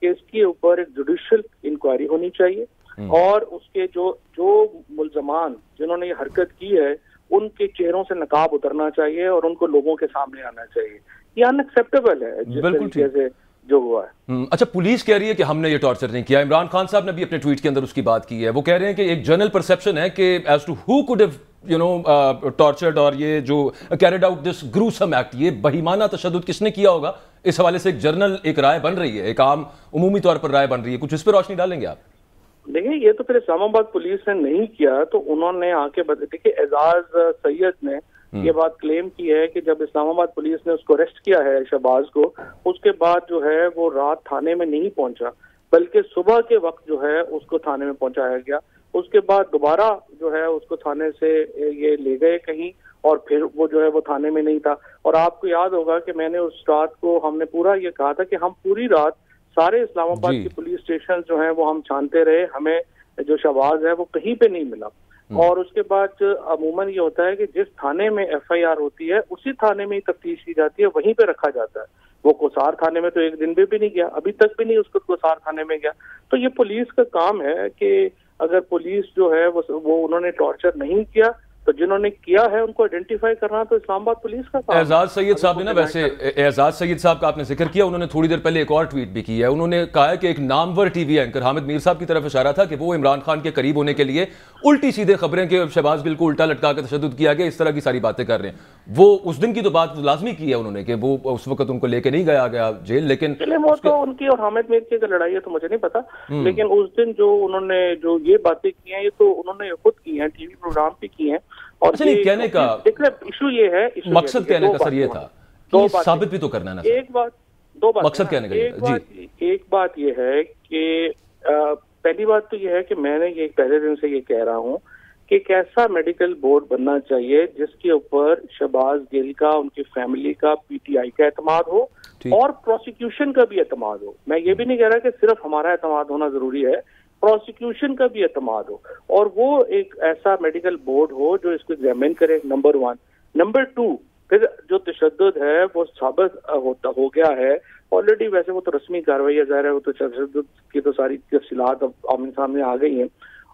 کہ اس کے اوپر ایک جوڈیشل انکوائری ہونی چاہیے اور اس کے جو ملزمان جنہوں نے یہ حرکت کی ہے ان کے چہروں سے نقاب اترنا چاہیے اور ان کو لوگوں کے سامنے آنا چاہیے. یہ ان ایکسیپٹیبل ہے جس طریقے سے جو ہوا ہے. اچھا پولیس کہہ رہی ہے کہ ہم نے یہ ٹارچر نہیں کیا. عمران خان صاحب نے بھی اپنے ٹویٹ کے اندر اس کی بات کی ہے. وہ کہہ رہے ہیں کہ ایک جنرل پرسیپشن ہے کہ as to who could have tortured اور یہ جو carried out this gruesome act, یہ بہیمانہ تشدد کس نے کیا ہوگا, اس حوالے سے ایک جرنل ایک رائے بن رہی ہے, ایک عام عمومی طور پر رائے بن رہی ہے. کچھ اس پہ روشنی ڈالیں گے آپ؟ دیکھیں یہ تو پھر اسلام آباد پولیس نے نہیں کیا, تو انہوں نے آ کے دیکھیں اعزاز سید نے یہ بات کلیم کی ہے کہ جب اسلام آباد پولیس نے اس کو اریسٹ کیا ہے شہباز کو, اس کے بعد جو ہے وہ رات تھانے میں نہیں پہنچا بلکہ صبح کے وقت جو ہے اس کو تھانے میں پہنچایا گیا. اس کے بعد دوبارہ جو ہے اس کو تھانے سے یہ لے گئے کہیں اور پھر وہ جو ہے وہ تھانے میں نہیں تھا. اور آپ کو یاد ہوگا کہ میں نے اس رات کو ہم نے پورا یہ کہا تھا کہ ہم پوری رات سارے اسلام آباد کی پولیس اسٹیشن جو ہیں وہ ہم چھانتے رہے, ہمیں جو شہباز ہے وہ کہیں پہ نہیں ملا. اور اس کے بعد عموماً یہ ہوتا ہے کہ جس تھانے میں ایف آئی آر ہوتی ہے اسی تھانے میں ہی تفتیش کی جاتی ہے, وہیں پہ رکھا جاتا ہے. وہ کوسار تھانے میں تو ایک دن بھی نہیں گیا, ابھی تک بھی نہیں اس کو کوسار تھانے میں گیا. تو یہ پولیس کا کام ہے کہ اگر پولیس جو ہے وہ انہوں نے ٹارچر نہیں کیا تو جنہوں نے کیا ہے ان کو آئیڈینٹیفائی کرنا تو اسلام آباد پولیس کا کام ہے. اعزاز سید صاحب نے نا, ویسے اعزاز سید صاحب کا آپ نے ذکر کیا, انہوں نے تھوڑی دیر پہلے ایک اور ٹویٹ بھی کی ہے. انہوں نے کہا ہے کہ ایک نامور ٹی وی اینکر حامد میر صاحب کی طرف اشارہ تھا کہ وہ عمران خان کے قریب ہونے کے لیے الٹی سیدھے خبریں کہ شہباز گل کو الٹا لٹکا کے تشدد کیا گیا, اس طرح کی ساری باتیں کر رہے ہیں. وہ اس دن کی تو بات لازمی کی ہے انہوں نے کہ وہ اس وقت ان کو لے کے نہیں گیا جیل, لیکن وہ تو ان کی اور حامد میر کی لڑائی ہے تو مجھے نہیں پتا, لیکن اس دن جو انہوں نے جو یہ باتیں کی ہیں یہ تو انہوں نے خود کی ہیں, ٹی وی پروگرام پہ کی ہیں. اور کہنے کا ایشو یہ ہے, مقصد کہنے کا سر یہ تھا کہ ثابت بھی تو کرنا ہے نا. ایک بات دو بات مقصد کہنے کا ایک بات یہ ہے کہ پہلی بات تو یہ ہے کہ میں نے یہ پہلے دن سے یہ کہہ رہا ہوں کہ ایک ایسا میڈیکل بورڈ بننا چاہیے جس کے اوپر شہباز گل کا, ان کی فیملی کا, پی ٹی آئی کا اعتماد ہو اور پروسیکیوشن کا بھی اعتماد ہو. میں یہ بھی نہیں کہہ رہا کہ صرف ہمارا اعتماد ہونا ضروری ہے, پروسیکیوشن کا بھی اعتماد ہو, اور وہ ایک ایسا میڈیکل بورڈ ہو جو اس کو ایگزامن کرے. نمبر 1. نمبر 2, پھر جو تشدد ہے وہ ثابت ہو گیا ہے آلریڈی, ویسے وہ تو رسمی کاروائی ہے, ظاہر ہے وہ تو تشدد کی تو ساری تفصیلات اب آمنے سامنے آ گئی ہیں.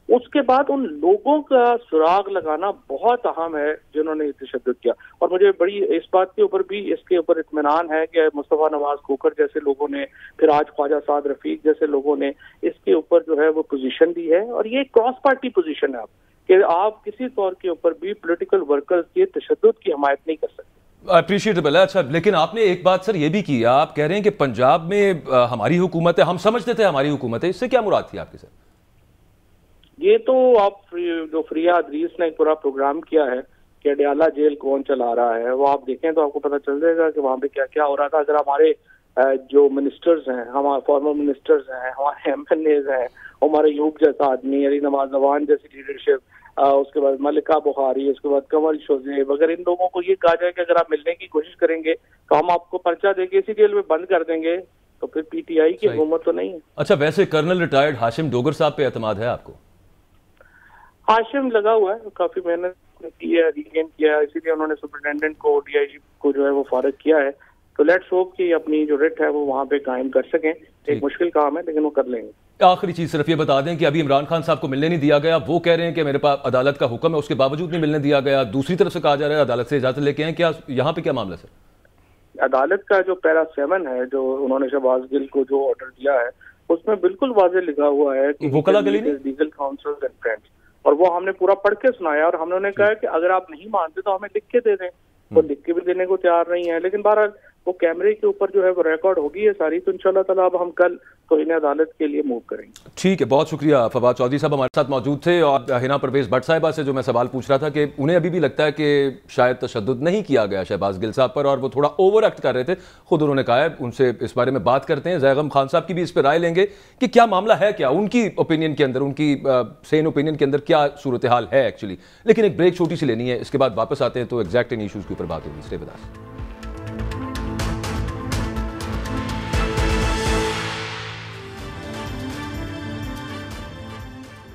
اس کے بعد ان لوگوں کا سراغ لگانا بہت اہم ہے جنہوں نے تشدد کیا. اور مجھے بڑی اس بات کے اوپر بھی اس کے اوپر اطمینان ہے کہ مصطفیٰ نواز کھوکھر جیسے لوگوں نے, پھر آج خواجہ سعد رفیق جیسے لوگوں نے اس کے اوپر جو ہے وہ پوزیشن دی ہے, اور یہ کراس پارٹی پوزیشن ہے کہ آپ کسی طور کے اوپر بھی پولیٹیکل ورکرز کے تشدد کی حمایت نہیں کر سکتے. اپریشیٹیبل ہے. اچھا, لیکن آپ نے ایک بات سر یہ بھی کی, آپ کہہ رہے ہیں کہ پنجاب میں ہماری حکومت ہے, ہم سمجھتے تھے ہماری حکومت ہے, اس سے کیا مراد تھی آپ کے سر؟ یہ تو آپ جو فریہ ادریس نے ایک پورا پروگرام کیا ہے کہ اڈیالہ جیل کون چلا رہا ہے, وہ آپ دیکھیں تو آپ کو پتہ چل جائے گا کہ وہاں پہ کیا کیا ہو رہا تھا. اگر ہمارے جو منسٹرز ہیں, ہمارے فارمر منسٹرز ہیں, ہمارے ایم این ایز ہیں, عمر ایوب جیسا آدمی, علی نواز اعوان جیسی لیڈرشپ, اس کے بعد ملکہ بخاری, اس کے بعد کنور شوزیب, اگر ان لوگوں کو یہ کہا جائے کہ اگر آپ ملنے کی کوشش کریں گے تو ہم آپ کو پرچہ دے کے اسی جیل میں بند کر دیں گے, تو پھر پی ٹی آئی کی حکومت تو نہیں ہے. اچھا, ویسے کرنل ریٹائرڈ ہاشم ڈوگر صاحب پہ اعتماد ہے آپ کو؟ ہاشم لگا ہوا ہے, کافی محنت کی ہے, ریگین کیا ہے, اسی لیے انہوں نے سپرنٹینڈنٹ کو, ڈی آئی جی کو جو ہے وہ فارغ کیا ہے. تو لیٹس ہوپ کہ اپنی جو ریٹ ہے وہ وہاں پہ قائم کر سکیں. ایک مشکل کام ہے لیکن وہ کر لیں گے. آخری چیز صرف یہ بتا دیں کہ ابھی عمران خان صاحب کو ملنے نہیں دیا گیا, وہ کہہ رہے ہیں کہ میرے پاس عدالت کا حکم ہے, اس کے باوجود نہیں ملنے دیا گیا. دوسری طرف سے کہا جا رہا ہے عدالت سے اجازت لے کے ہیں, کیا یہاں پہ کیا معاملہ سر؟ عدالت کا جو پیرا 7 ہے جو انہوں نے شہباز گل کو جو آرڈر دیا ہے اس میں بالکل واضح لکھا ہوا ہے کہ لیگل کاؤنسل اینڈ فرینڈز, اور وہ ہم نے پورا پڑھ کے سنایا, اور ہم نے کہا کہ اگر آپ نہیں مانتے تو ہمیں لکھ کے دے دیں. وہ لکھ کے بھی دینے کو تیار نہیں ہے, لیکن بہرحال وہ کیمرے کے اوپر جو ہے وہ ریکارڈ ہوگی ہے ساری, تو انشاءاللہ تعالیٰ اب ہم کل تو انہیں عدالت کے لیے موو کریں گے. ٹھیک ہے, بہت شکریہ. فواد چودھری صاحب ہمارے ساتھ موجود تھے, اور حنا پرویز بٹ صاحبہ سے جو میں سوال پوچھ رہا تھا کہ انہیں ابھی بھی لگتا ہے کہ شاید تشدد نہیں کیا گیا شہباز گل صاحب پر, اور وہ تھوڑا اوور ایکٹ کر رہے تھے. خود انہوں نے کہا ہے, ان سے اس بارے میں بات کرتے ہیں. زیغم خان صاحب کی بھی اس پہ رائے لیں گے کہ کیا معاملہ ہے, کیا ان کی اوپینین کے اندر, ان کی سین اوپینین کے اندر کیا صورتحال ہے ایکچولی. لیکن ایک بریک چھوٹی سی لینی ہے, اس کے بعد واپس آتے ہیں تو ایگزیکٹ ان ایشوز کے اوپر بات ہوگی. Stay with us.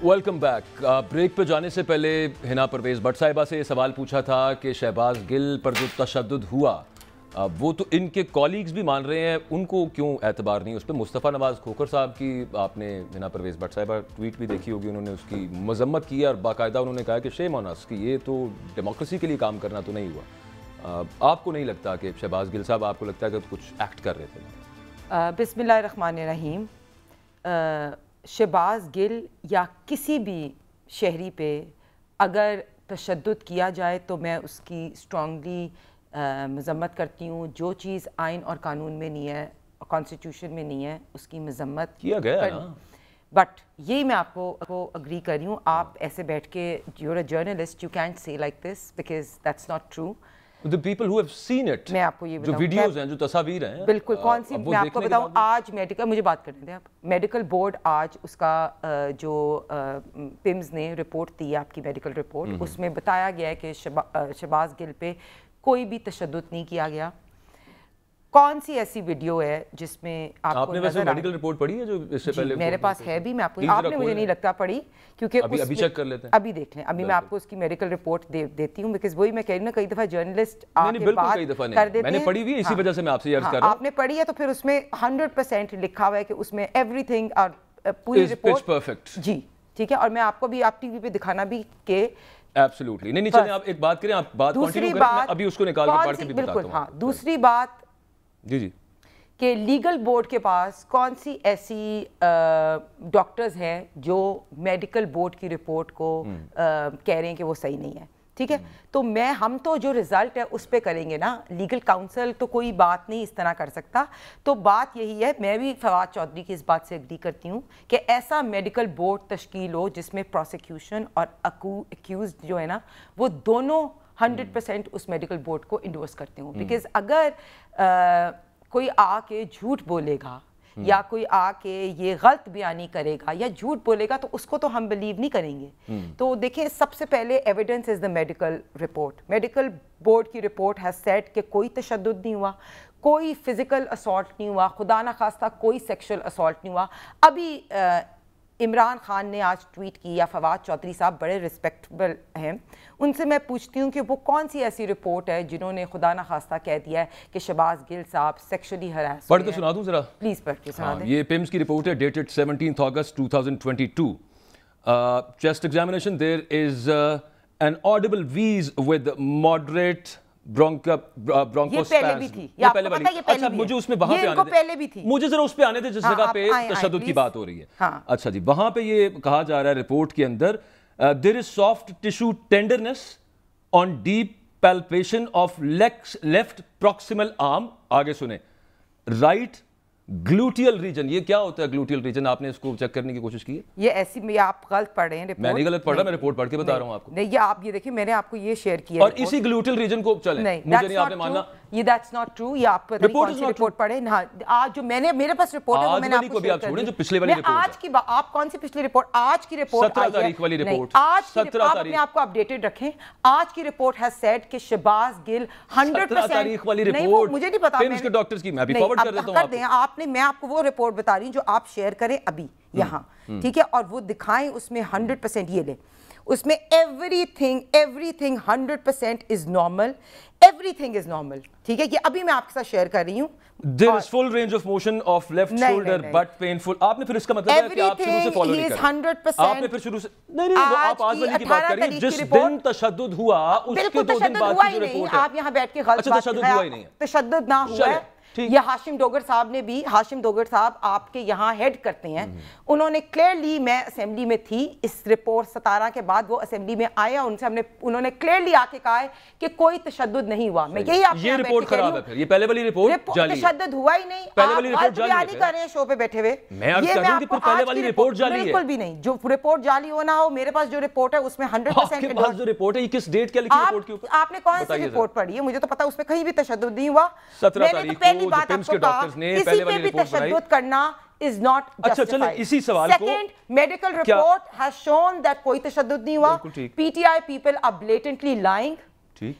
Welcome back. Break پہ جانے سے پہلے حنا پرویز بٹ صاحبہ سے یہ سوال پوچھا تھا کہ شہباز گل پر جو تشدد ہوا وہ تو ان کے کالیگز بھی مان رہے ہیں, ان کو کیوں اعتبار نہیں اس پہ؟ مصطفیٰ نواز کھوکھر صاحب کی آپ نے حنا پرویز بٹ صاحبہ ٹویٹ بھی دیکھی ہوگی, انہوں نے اس کی مذمت کی اور باقاعدہ انہوں نے کہا کہ شیم آن اس, کہ یہ تو ڈیموکریسی کے لیے کام کرنا تو نہیں ہوا. آپ کو نہیں لگتا کہ شہباز گل صاحب, آپ کو لگتا ہے کہ کچھ ایکٹ کر رہے تھے؟ بسم اللہ الرحمن الرحیم. شہباز گل یا کسی بھی شہری پہ اگر تشدد کیا جائے تو میں اس کی اسٹرانگلی مذمت کرتی ہوں. جو چیز آئین اور قانون میں نہیں ہے, کانسٹیٹیوشن میں نہیں ہے, اس کی مذمت کیا گیا نا. بٹ یہی میں آپ کو اگری کر رہی ہوں, آپ ایسے بیٹھ کے you are a journalist, you can't سے like this because that's not true. The people who have seen it, میں آپ کو یہ جو ویڈیوز ہیں, جو تصاویر ہیں, بالکل کون سی, میں آپ کو بتاؤں آج میڈیکل, مجھے بات کرنے دیں آپ, میڈیکل بورڈ آج اس کا جو پمز نے رپورٹ دی ہے, آپ کی میڈیکل رپورٹ, اس میں بتایا گیا ہے کہ شہباز گل پہ کوئی بھی تشدد نہیں کیا گیا. کون سی ایسی ویڈیو ہے جس میں آپ کو نے ویسے میڈیکل رپورٹ پڑھی ہے جو اس سے پہلے؟ میرے پاس ہے بھی, میں آپ کو, آپ نے مجھے نہیں لگتا پڑھی, کیونکہ ابھی چیک کر لیتے ہیں, ابھی دیکھ لیں. ابھی میں آپ کو اس کی میڈیکل رپورٹ دیتی ہوں, بیکاز وہی میں کہہ رہی ہوں نا, کئی دفعہ جرنلسٹ آ کے بات کر دیتے ہیں. میں نے پڑھی ہوئی, اسی وجہ سے میں آپ سے عرض کر رہا ہوں. آپ نے پڑھی ہے تو پھر اس میں 100% لکھا ہوا ہے کہ اس میں ایوری تھنگ اور پوری رپورٹ پرفیکٹ. جی ٹھیک ہے, اور میں آپ کو بھی آپ ٹی وی پہ دکھانا بھی کہ ایبسلیوٹلی نہیں. چلیں آپ ایک بات کریں, آپ بات کنٹینیو کریں, میں ابھی اس کو نکال کے پڑھ کے بھی بتاتا ہوں. ہاں, دوسری بات جی کہ لیگل بورڈ کے پاس کون سی ایسی ڈاکٹرز ہیں جو میڈیکل بورڈ کی رپورٹ کو کہہ رہے ہیں کہ وہ صحیح نہیں ہے. ٹھیک ہے, تو ہم تو جو رزلٹ ہے اس پہ کریں گے نا, لیگل کاؤنسل تو کوئی بات نہیں اس طرح کر سکتا. تو بات یہی ہے, میں بھی فواد چودھری کی اس بات سے اگری کرتی ہوں کہ ایسا میڈیکل بورڈ تشکیل ہو جس میں پروسیکیوشن اور اکیوزڈ جو ہے نا, وہ دونوں 100% اس میڈیکل بورڈ کو انڈورس کرتے ہوں. بیکاز اگر کوئی آ کے جھوٹ بولے گا یا کوئی آ کے یہ غلط بیانی کرے گا یا جھوٹ بولے گا تو اس کو تو ہم بلیو نہیں کریں گے. تو دیکھیں, سب سے پہلے evidence is the medical report. Medical board کی رپورٹ ہیز سیڈ کہ کوئی تشدد نہیں ہوا, کوئی فزیکل اسالٹ نہیں ہوا, خدا نخواستہ کوئی سیکشل اسالٹ نہیں ہوا. ابھی عمران خان نے آج ٹویٹ کی, یا فواد چودھری صاحب بڑے رسپیکٹبل ہیں, ان سے میں پوچھتی ہوں کہ وہ کون سی ایسی رپورٹ ہے جنہوں نے خدا نخواستہ کہہ دیا ہے کہ شہباز گل صاحب سیکشلی ہراس. پڑھ کے سنا دوں ذرا, پلیز پڑھ کے سنا دیں. یہ پمز کی رپورٹ ہے dated 17 August 2022. Chest examination, there is an audible wheeze with moderate اچھا مجھے اس میں وہاں پہ آنے دیں, مجھے ذرا اس پہ آنے دیں جس جگہ پہ تشدد کی بات ہو رہی ہے. اچھا جی, وہاں پہ یہ کہا جا رہا ہے رپورٹ کے اندر, there is soft tissue tenderness on deep palpation of left proximal arm. آگے سنیں, right گلوٹیل ریجن. یہ کیا ہوتا ہے گلوٹیل ریجن؟ آپ نے اس کو چیک کرنے کی کوشش کی ہے؟ یہ ایسی میں آپ غلط پڑھ رہے ہیں رپورٹ. میں نہیں غلط پڑھ رہا, میں رپورٹ پڑھ کے بتا رہا ہوں آپ کو. نہیں, یہ آپ یہ دیکھیں, میں نے آپ کو یہ شیئر کیا اور اسی گلوٹیل ریجن کو چلیں, مجھے نہیں آپ نے ماننا, یہ دیٹس ناٹ ٹرو. یہ آپ پتہ نہیں کون سی رپورٹ پڑھے. آج جو میں نے, میرے پاس رپورٹ ہے وہ میں نے آپ کو شیئر کر دی. جو پچھلے والی رپورٹ آج کی, آپ کون سی پچھلی رپورٹ؟ آج کی رپورٹ 17 تاریخ والی رپورٹ. آج کی آپ اپنے آپ کو اپڈیٹڈ رکھیں. آج کی رپورٹ ہیز سیڈ کہ شہباز گل 100% تاریخ والی رپورٹ, مجھے نہیں پتا, پمز کے ڈاکٹرز کی, میں بھی فارورڈ کر دیتا ہوں آپ نے. میں آپ کو وہ رپورٹ بتا رہی ہوں جو آپ شیئر کریں ابھی یہاں, ٹھیک ہے, اور وہ دکھائیں اس میں 100%. یہ لیں, اس میں every thing 100% is normal, every thing is normal. ٹھیک ہے, یہ ابھی میں آپ کے ساتھ شیئر کر رہی ہوں. There is full range of motion of left shoulder but painful. آپ نے پھر اس کا مطلب ہے کہ آپ شروع سے فالو نہیں کریں. آپ نے پھر شروع سے نہیں, آپ آج والی کی بات کریے, جس دن تشدد ہوا اس کے 2 دن بعد کی جو رپورٹ ہے. آپ یہاں بیٹھ کے غلط بات کر رہے ہیں. تشدد نہ ہوا ہے. یہ ہاشم ڈوگر صاحب نے بھی, ہاشم ڈوگر صاحب آپ کے یہاں ہیڈ کرتے ہیں, انہوں نے کلیئرلی, میں اسمبلی میں تھی اس رپورٹ 17 کے بعد, وہ اسمبلی میں آیا, ان سے ہم نے, انہوں نے کلیئرلی آ کے کہا ہے کہ کوئی تشدد نہیں ہوا. میں یہی آپ یہ رپورٹ خراب ہے. پھر یہ پہلے والی رپورٹ جعلی ہے, تشدد ہوا ہی نہیں. پہلے والی رپورٹ جعلی ہے. نہیں کر رہے ہیں شو پہ بیٹھے ہوئے, میں عرض کر رہا ہوں کہ پھر پہلے والی رپورٹ جعلی ہے. بالکل بھی نہیں, جو رپورٹ جعلی ہو نہ ہو, میرے پاس جو رپورٹ ہے اس میں 100%. آپ کے پاس جو رپورٹ ہے یہ کس ڈیٹ کیا لکھی رپورٹ کے اوپر؟ آپ نے کون سی رپورٹ پڑھی ہے؟ مجھے تو پتا اس میں کہیں بھی تشدد نہیں ہوا. 17 تاریخ کو جو پمز کے ڈاکٹرز نے پہلے والی رپورٹ بنائی, تشدد کرنا is not justified. اچھا چلیں اسی سوال کو, Second, medical report has shown that کوئی تشدد نہیں ہوا. PTI people are blatantly lying.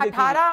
18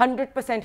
100%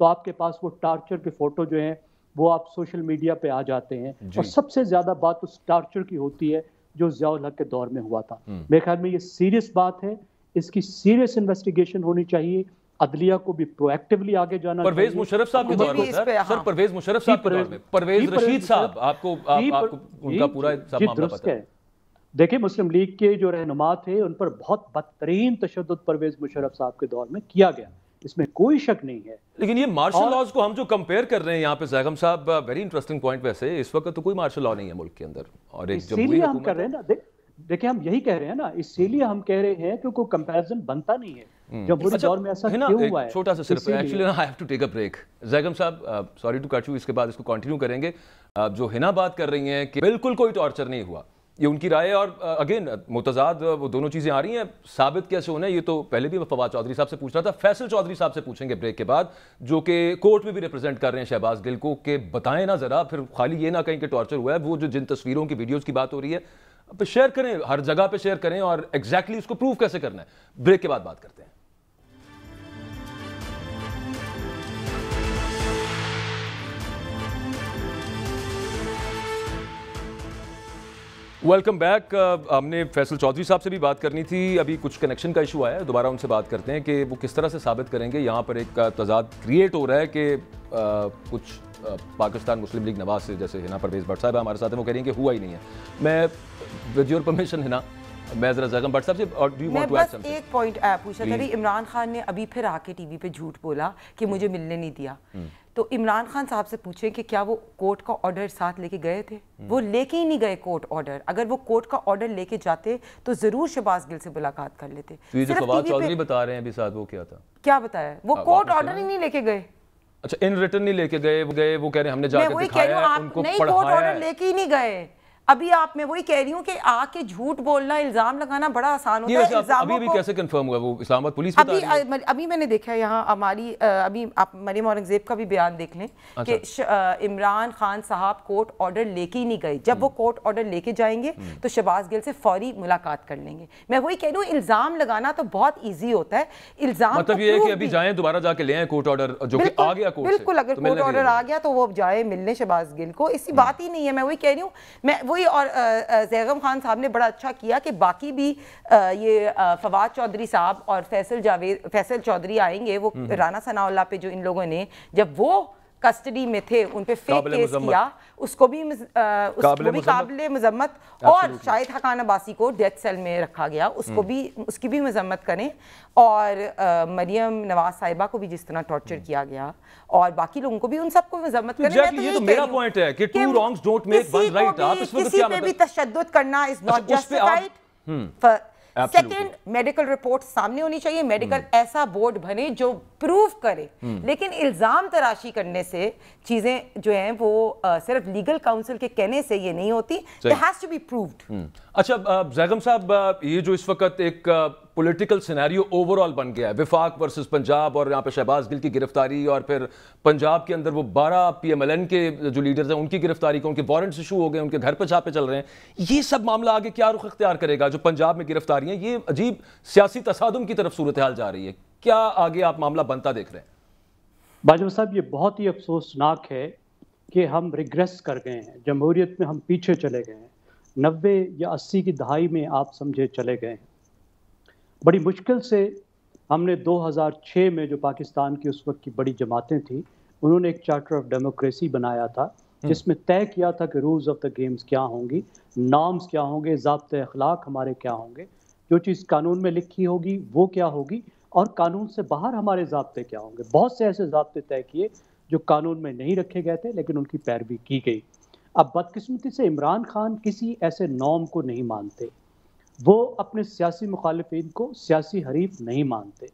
تو آپ کے پاس وہ ٹارچر کے فوٹو جو ہیں وہ آپ سوشل میڈیا پہ آ جاتے ہیں. اور سب سے زیادہ بات اس ٹارچر کی ہوتی ہے جو ضیاء الحق کے دور میں ہوا تھا. میرے خیال میں یہ سیریس بات ہے, اس کی سیریس انویسٹیگیشن ہونی چاہیے, عدلیہ کو بھی پرو ایکٹیولی آگے جانا چاہیے. پرویز مشرف صاحب کے دور میں سر پرویز مشرف صاحب کے دور میں پرویز رشید صاحب, آپ کو ان کا پورا سب معاملہ پتہ ہے. دیکھیں مسلم لیگ کے جو رہنما تھے ان پر بہت بدترین تشدد پرویز مشرف صاحب کے دور میں کیا گیا, اس میں کوئی شک نہیں ہے. لیکن یہ مارشل لاز کو ہم جو کمپیئر کر رہے ہیں یہاں پہ زیغم صاحب, ویری انٹرسٹنگ پوائنٹ. ویسے اس وقت تو کوئی مارشل لا نہیں ہے ملک کے اندر, اور ایک جمہوری حکومت کر رہے ہیں نا. دیکھیں ہم یہی کہہ رہے ہیں نا, اسی لیے ہم کہہ رہے ہیں کہ کوئی کمپیریزن بنتا نہیں ہے. جمہوری دور میں ایسا کیوں ہوا ہے؟ چھوٹا سا صرف actually I have to take a break. Zaigham sahab sorry to cut you, اس کے بعد اس کو کنٹینیو کریں گے. جو ہنا بات کر رہی ہیں کہ بالکل کوئی ٹارچر نہیں ہوا, یہ ان کی رائے, اور اگین متضاد وہ دونوں چیزیں آ رہی ہیں. ثابت کیسے ہونا ہے یہ تو پہلے بھی فواد چودھری صاحب سے پوچھ رہا تھا, فیصل چودھری صاحب سے پوچھیں گے بریک کے بعد, جو کہ کورٹ میں بھی ریپرزینٹ کر رہے ہیں شہباز گل کو, کہ بتائیں نا ذرا, پھر خالی یہ نہ کہیں کہ ٹارچر ہوا ہے. وہ جو جن تصویروں کی ویڈیوز کی بات ہو رہی ہے پہ شیئر کریں, ہر جگہ پہ شیئر کریں, اور ایگزیکٹلی اس کو پروف کیسے کرنا ہے. بریک کے بعد بات کرتے ہیں. Welcome back. ہم نے فیصل چودھری صاحب سے بھی بات کرنی تھی, ابھی کچھ کنیکشن کا ایشو آیا ہے, دوبارہ ان سے بات کرتے ہیں کہ وہ کس طرح سے ثابت کریں گے. یہاں پر ایک تضاد کریٹ ہو رہا ہے کہ کچھ پاکستان مسلم لیگ نواز سے, جیسے ہنا پرویز بٹ صاحب ہمارے ساتھ ہیں, وہ کہہ رہی ہیں کہ ہوا ہی نہیں ہے. میں ود یور پرمیشن ہنا, میں ذرا زیغم بٹ صاحب سے, اور do you want to add something? ایک پوائنٹ پوچھا تھا. عمران خان نے ابھی پھر آ کے ٹی وی پہ جھوٹ بولا کہ مجھے ملنے نہیں دیا. تو عمران خان صاحب سے پوچھیں کہ کیا وہ کورٹ کا آرڈر ساتھ لے کے گئے تھے؟ وہ لے کے ہی نہیں گئے کورٹ آرڈر. اگر وہ کورٹ کا آرڈر لے کے جاتے تو ضرور شہباز گل سے ملاقات کر لیتے. یہ جو فواد چودھری بتا رہے ہیں ابھی ساتھ, وہ کیا تھا, کیا بتایا؟ وہ کورٹ آرڈر ہی نہیں لے کے گئے. اچھا, ان ریٹرن نہیں لے کے گئے, وہ کہہ رہے ہیں ہم نے جا کے دکھایا ہے, ان کو پڑھایا ہے. نہیں, کورٹ آرڈر لے کے ہی نہیں گئے. ابھی آپ, میں وہی کہہ رہی ہوں کہ آ کے جھوٹ بولنا, الزام لگانا بڑا آسان ہوتا ہے. ابھی ابھی کیسے کنفرم ہوا؟ وہ اسلام آباد پولیس بتا رہی ہے. ابھی میں نے دیکھا یہاں ہماری, ابھی آپ مریم اورنگزیب کا بھی بیان دیکھ لیں کہ عمران خان صاحب کورٹ آرڈر لے کے ہی نہیں گئے. جب وہ کورٹ آرڈر لے کے جائیں گے تو شہباز گل سے فوری ملاقات کر لیں گے. میں وہی کہہ رہی ہوں, الزام لگانا تو بہت ایزی ہوتا ہے. الزام مطلب یہ ہے کہ ابھی جائیں, دوبارہ جا کے لے آئیں کورٹ آرڈر جو کہ آ گیا کورٹ سے. بالکل, اگر کورٹ آرڈر آ گیا تو وہ جائے ملنے شہباز گل کو, اسی بات ہی نہیں ہے. میں وہی کہہ رہی ہوں, میں وہی. اور زیغم خان صاحب نے بڑا اچھا کیا کہ باقی بھی یہ فواد چودھری صاحب اور فیصل چودھری آئیں گے. وہ رانا ثناء اللہ پہ جو ان لوگوں نے, جب وہ کسٹڈی میں تھے, ان پہ فیک کیس کیا, اس کو بھی قابل مذمت, اور شاہد حقان عباسی کو ڈیتھ سیل میں رکھا گیا, اس کی بھی مذمت کریں. اور مریم نواز صاحبہ کو بھی جس طرح ٹارچر کیا گیا, اور باقی لوگوں کو بھی, ان سب کو مذمت کریں. یہ تو میرا پوائنٹ ہے کہ two wrongs don't make one right. آپ اس وقت کیا کسی پہ بھی تشدد کرنا is not justified. Second, medical report سامنے ہونی چاہیے. میڈیکل ایسا بورڈ بنے جو پروف کرے, لیکن الزام تراشی کرنے سے چیزیں جو ہیں وہ صرف لیگل کاؤنسل کے کہنے سے یہ نہیں ہوتی. It has to be proved. اچھا زیغم صاحب, یہ جو اس وقت ایک پولیٹیکل سینیریو اوور آل بن گیا ہے, وفاق ورسز پنجاب, اور یہاں پہ شہباز گل کی گرفتاری, اور پھر پنجاب کے اندر وہ 12 پی ایم ایل این کے جو لیڈرز ہیں ان کی گرفتاری, ان کے وارنٹس ایشو ہو گئے, ان کے گھر پہ چھاپے چل رہے ہیں. یہ سب معاملہ آگے کیا رخ اختیار کرے گا؟ جو پنجاب میں گرفتاری ہیں, یہ عجیب سیاسی تصادم کی طرف صورتحال جا رہی ہے, کیا آگے آپ معاملہ بنتا دیکھ رہے ہیں؟ باجوہ صاحب, یہ بہت ہی افسوسناک ہے کہ ہم ریگریس کر گئے ہیں, جمہوریت میں ہم پیچھے چلے گئے ہیں. 90 یا 80 کی دہائی میں آپ سمجھے چلے گئے ہیں. بڑی مشکل سے ہم نے 2006 میں, جو پاکستان کی اس وقت کی بڑی جماعتیں تھیں, انہوں نے ایک چارٹر آف ڈیموکریسی بنایا تھا, جس میں طے کیا تھا کہ رولز آف دا گیمز کیا ہوں گی, نارمز کیا ہوں گے, ضابطۂ اخلاق ہمارے کیا ہوں گے, جو چیز قانون میں لکھی ہوگی وہ کیا ہوگی, اور قانون سے باہر ہمارے ضابطے کیا ہوں گے. بہت سے ایسے ضابطے طے کیے جو قانون میں نہیں رکھے گئے تھے, لیکن ان کی پیروی کی گئی. اب بدقسمتی سے عمران خان کسی ایسے نارم کو نہیں مانتے. وہ اپنے سیاسی مخالفین کو سیاسی حریف نہیں مانتے.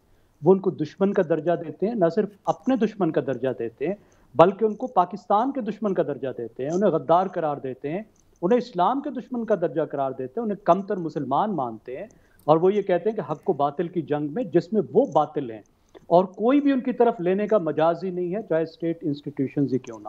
وہ ان کو دشمن کا درجہ دیتے ہیں, نہ صرف اپنے دشمن کا درجہ دیتے ہیں بلکہ ان کو پاکستان کے دشمن کا درجہ دیتے ہیں, انہیں غدار قرار دیتے ہیں, انہیں اسلام کے دشمن کا درجہ قرار دیتے ہیں, انہیں کمتر مسلمان مانتے ہیں. اور وہ یہ کہتے ہیں کہ حق و باطل کی جنگ میں, جس میں وہ باطل ہیں, اور کوئی بھی ان کی طرف لینے کا مجاز ہی نہیں ہے, چاہے اسٹیٹ انسٹیٹیوشنز ہی کیوں نہ.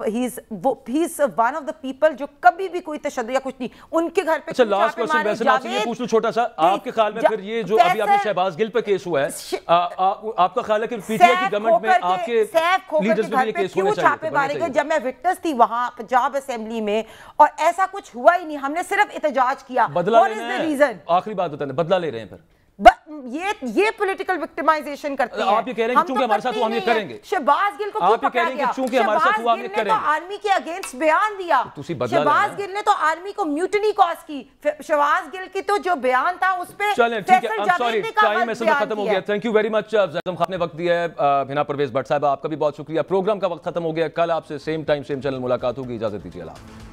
ون آف دا پیپل جو کبھی بھی کوئی تشدد یا کچھ نہیں, ان کے گھر پہ اچھا لاسٹ کوسچن ویسے میں آپ سے یہ پوچھ لوں چھوٹا سا, آپ کے خیال میں پھر یہ جو ابھی آپ نے شہباز گل پہ کیس ہوا ہے, آپ کا خیال ہے کہ پی ٹی آئی کی گورنمنٹ میں آپ کے لیڈرز پہ بھی یہ کیس ہونے چاہیے؟ جب میں وٹنس تھی وہاں پنجاب اسمبلی میں اور ایسا کچھ ہوا ہی نہیں, ہم نے صرف احتجاج کیا. بدلہ لے رہے ہیں, آخری بات بتانے, بدلہ لے رہے ہیں پھر یہ پولیٹیکل وکٹمائزیشن کرتے ہیں. آپ یہ کہہ رہے ہیں کہ چونکہ ہمارے ساتھ ہوا ہم یہ کریں گے. شہباز گل کو کیوں پکڑا گیا؟ شہباز گل نے تو آرمی کے اگینسٹ بیان دیا, شہباز گل نے تو آرمی کو میوٹنی کاز کی. شہباز گل کی تو جو بیان تھا اس پہ فیصل جاوید نے کہا ختم ہو گیا. Thank you very much Zaigham Khan نے وقت دیا ہے. ہنا پرویز بٹ صاحب آپ کا بھی بہت شکریہ. پروگرام کا وقت ختم ہو گیا. کل آپ سے سیم ٹائم سیم چینل ملاقات ہوگی. اجازت دیجیے. اللہ